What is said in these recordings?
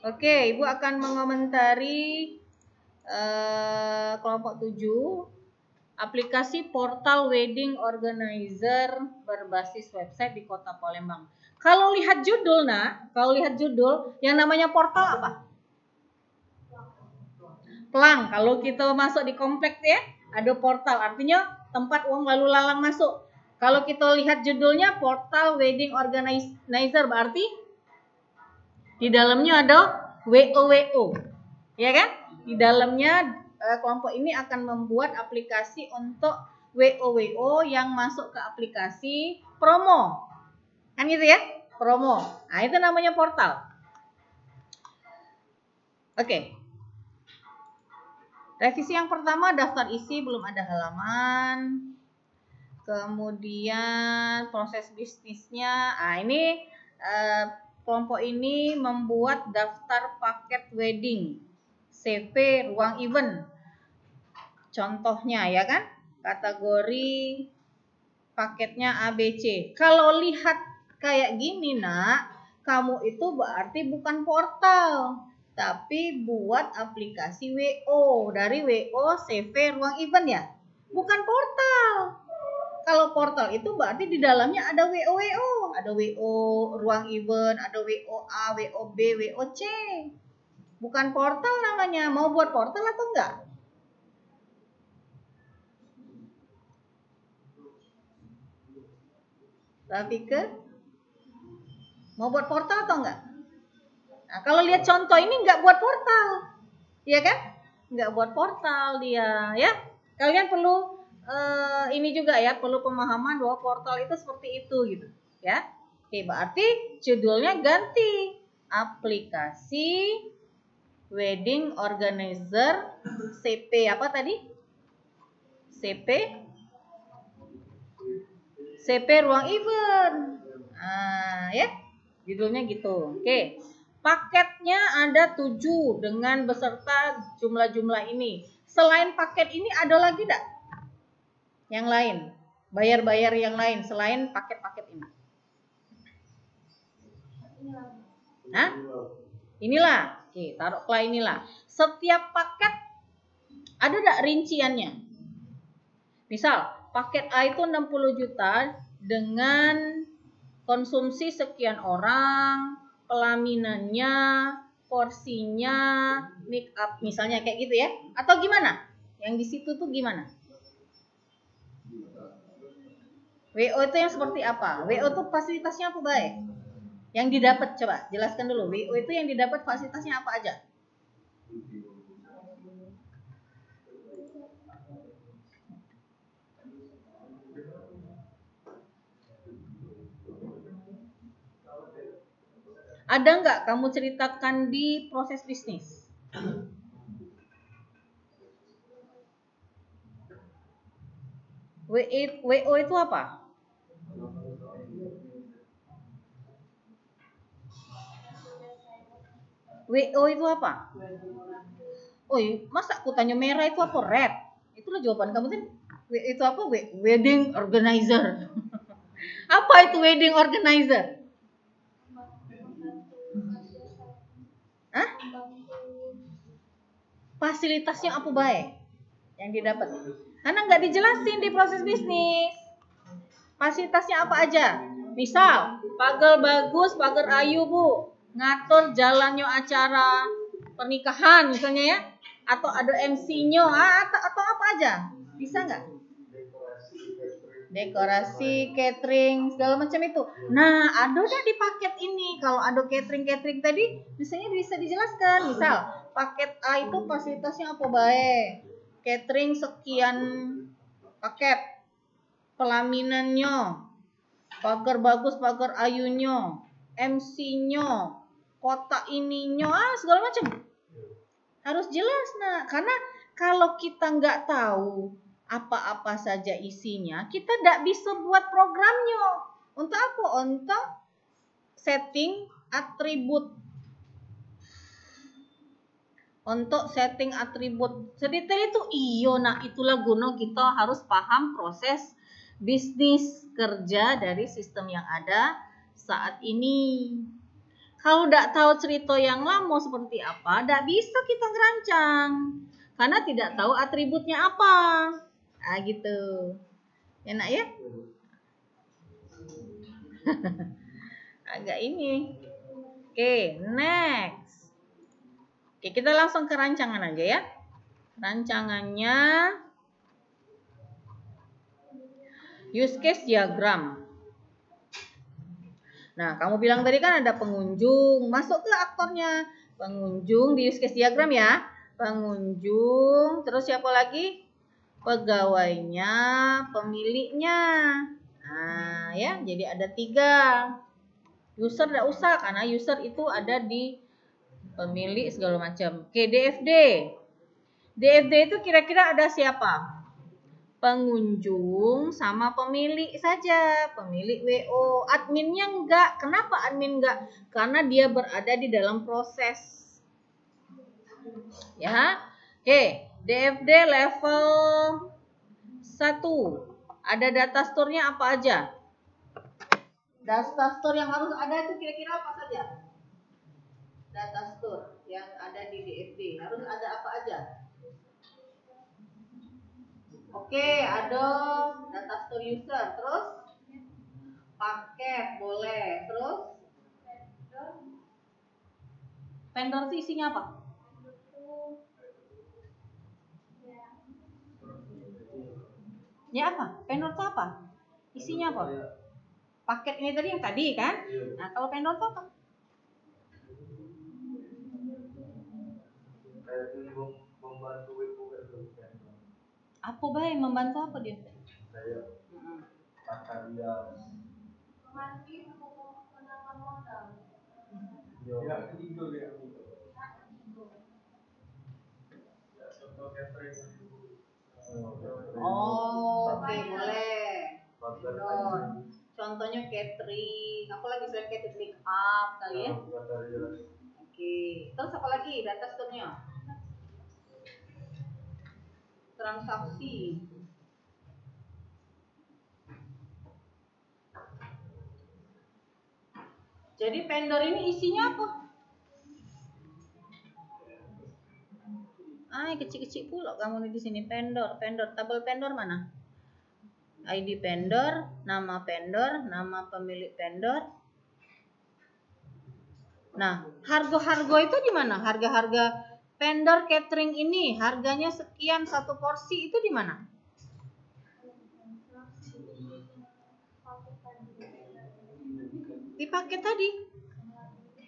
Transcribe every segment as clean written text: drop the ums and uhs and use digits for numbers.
Oke, Ibu akan mengomentari kelompok 7, aplikasi portal wedding organizer berbasis website di Kota Palembang. Kalau lihat judul, yang namanya portal apa? Pelang. Kalau kita masuk di kompleks ya, ada portal, artinya tempat uang lalu lalang masuk. Kalau kita lihat judulnya portal wedding organizer, berarti di dalamnya ada WO, ya kan? Di dalamnya kelompok ini akan membuat aplikasi untuk WO yang masuk ke aplikasi promo, kan gitu ya? Promo. Nah itu namanya portal. Oke. Revisi yang pertama, daftar isi belum ada halaman. Kemudian proses bisnisnya. Nah ini kelompok ini membuat daftar paket wedding, CV, ruang event. Contohnya ya kan, kategori paketnya ABC. Kalau lihat kayak gini nak, kamu itu berarti bukan portal, tapi buat aplikasi WO. Dari WO, CV, ruang event ya, bukan portal. Kalau portal itu berarti di dalamnya ada WO, ada WO ruang event, ada WOA, WOB, WOC. Bukan portal namanya. Mau buat portal atau enggak? Rafike, mau buat portal atau enggak? Nah, kalau lihat contoh ini enggak buat portal, iya kan? Enggak buat portal dia, ya. Kalian perlu ini juga ya, perlu pemahaman bahwa portal itu seperti itu gitu, ya. Oke, berarti judulnya ganti, aplikasi wedding organizer CP apa tadi? CP ruang event. Nah, ya. Judulnya gitu. Oke. Paketnya ada 7 dengan beserta jumlah-jumlah ini. Selain paket ini ada lagi enggak? Yang lain. Bayar-bayar yang lain selain paket-paket ini. Hah? Inilah. Oke, taruhlah inilah. Setiap paket ada enggak rinciannya? Misal, paket A itu 60 juta dengan konsumsi sekian orang, pelaminannya, porsinya, make up misalnya kayak gitu ya. Atau gimana? Yang di situ tuh gimana? WO itu yang seperti apa? WO itu fasilitasnya apa baik? Yang didapat coba jelaskan dulu. WO itu yang didapat fasilitasnya apa aja? Ada nggak kamu ceritakan di proses bisnis? WO itu apa? WO itu apa? Oh, masa aku tanya merah itu apa? Red. Itulah jawaban kamu kan. Itu apa? Wedding organizer. Apa itu wedding organizer? Hah? Fasilitasnya apa baik yang didapat? Karena nggak dijelasin di proses bisnis. Fasilitasnya apa aja? Misal, pagar bagus, pagar ayu bu, ngatur jalannya acara pernikahan misalnya ya, atau ada MC-nya, atau apa aja, bisa nggak? Dekorasi, catering, segala macam itu. Nah, ada nggak di paket ini? Kalau ada catering tadi, misalnya bisa dijelaskan. Misal, paket A itu fasilitasnya apa baik? Catering sekian paket, pelaminannya, pagar bagus, pagar ayunya, MC-nya, kota ininya, segala macam. Harus jelas, nah. Karena kalau kita nggak tahu apa-apa saja isinya, kita tidak bisa buat programnya. Untuk apa? Untuk setting atribut. Untuk setting atribut sedetail itu nah itulah guna kita harus paham proses bisnis kerja dari sistem yang ada saat ini. Kalau tidak tahu cerita yang lama seperti apa, tidak bisa kita ngerancang. Karena tidak tahu atributnya apa. Nah, gitu. Enak ya? Agak ini. Oke, next. Oke, kita langsung ke rancangan aja ya. Rancangannya use case diagram. Nah, kamu bilang tadi kan ada pengunjung, masuk ke aktornya. Pengunjung di use case diagram ya. Pengunjung, terus siapa lagi? Pegawainya, pemiliknya. Nah, ya, jadi ada 3. User tidak usah, karena user itu ada di pemilik segala macam. Oke, DFD. DFD itu kira-kira ada siapa? Pengunjung sama pemilik saja, pemilik WO. Adminnya enggak. Kenapa admin enggak? Karena dia berada di dalam proses. Ya. Oke, DFD level 1. Ada data store-nya apa aja? Data store yang harus ada itu kira-kira apa saja? Data store yang ada di DFD harus ada apa aja? Oke, ada data store user, terus paket boleh, terus vendor itu isinya apa? Ya apa? Vendor itu apa? Isinya apa? Paket ini tadi yang tadi kan? Nah, kalau vendor itu apa? Apa baik membantu apa dia? Oh, oke, boleh. Vendor. Contohnya catering. Apa lagi selain catering, pick up kali ya? Oke. Terus apa lagi data store-nya? Transaksi. Jadi vendor ini isinya apa? Kecil-kecil pula kamu di sini vendor, tabel vendor mana? ID vendor, nama pemilik vendor. Nah, harga-harga itu di mana? Harga-harga vendor catering ini harganya sekian satu porsi itu di mana? Di paket tadi.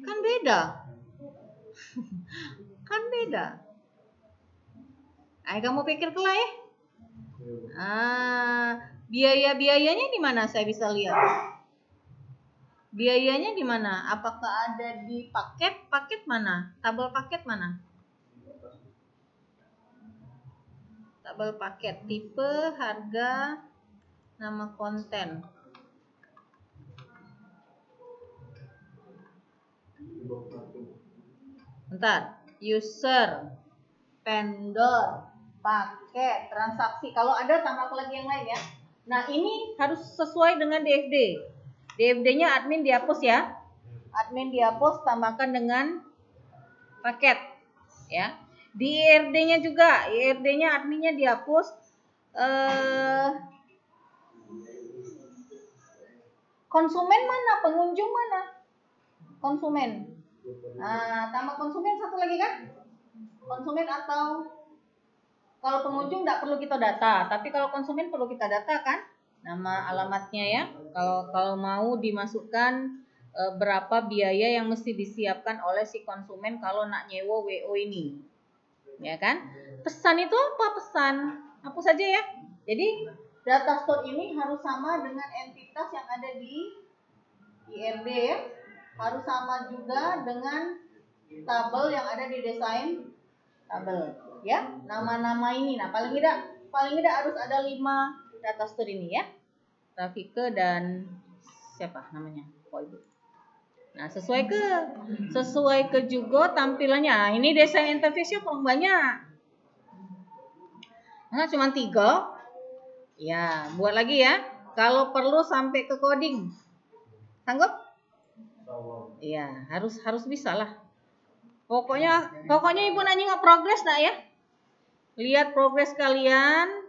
Kan beda. Kan beda. Ayo kamu pikir kelai ya? Biaya-biayanya di mana saya bisa lihat? Biayanya di mana? Apakah ada di paket? Paket mana? Tabel paket mana? Tabel paket, tipe, harga, nama konten. Bentar, user, vendor, paket, transaksi. Kalau ada tambah lagi yang lain ya. Nah, ini harus sesuai dengan DFD. DFD-nya admin dihapus ya. Admin dihapus, tambahkan dengan paket ya. Di IRD-nya juga, IRD-nya adminnya dihapus. Konsumen mana? Pengunjung mana? Konsumen. Nah, tambah konsumen satu lagi kan? Konsumen atau kalau pengunjung tidak perlu kita data, tapi kalau konsumen perlu kita data kan? Nama, alamatnya ya. Kalau mau dimasukkan berapa biaya yang mesti disiapkan oleh si konsumen kalau nak nyewa WO ini. Ya kan? Pesan itu apa pesan? Apa saja ya? Jadi data store ini harus sama dengan entitas yang ada di IRD ya. Harus sama juga dengan tabel yang ada di desain tabel ya. Nama-nama ini nah paling tidak harus ada 5 data store ini ya. Rafike dan siapa namanya? Oh, Ibu. Nah, sesuai ke juga tampilannya. Nah, ini desain interface-nya kurang banyak. Nah, cuma 3. Ya, buat lagi ya. Kalau perlu sampai ke coding. Sanggup? Ya, harus bisa lah. Pokoknya ibu nanti nggak progres nak ya. Lihat progres kalian,